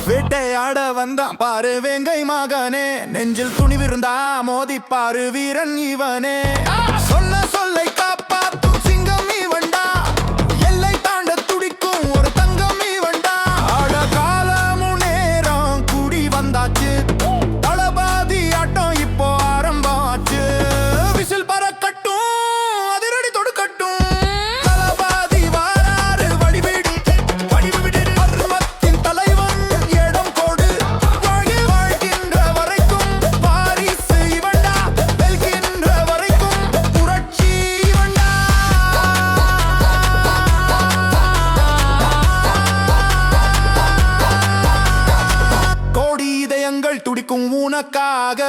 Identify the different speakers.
Speaker 1: வேட்டையாட வந்தான் பாரு வேங்கை மகனே, நெஞ்சில் துணிவிருந்தா மோதிப்பாரு வீரன் இவனே. சொன்ன சொல்லை காப்பாத்தும் சிங்கம் இவன்டா, எல்லை தாண்ட துடிக்கும் ஒரு தங்கம் இவன்டா. ஆட காலமும் நேரம் கூடி வந்தாச்சு, தளபாதி ஆட்டம் இப்போ ஆரம்பாச்சு. விசில் பறக்கட்டும், அதிரடி தொடுக்கட்டும், தளபாதி வாராரு வடிவிடு வடிவிடு. அருமத்தின் தலைவன் இடம் கொடு, வாழ்கின்ற வரைக்கும் வாரிசு இவன்டா, வெல்கின்ற வரைக்கும் புரட்சி இவன்டா. கோடி இதயங்கள் துடிக்கும் உனக்காக.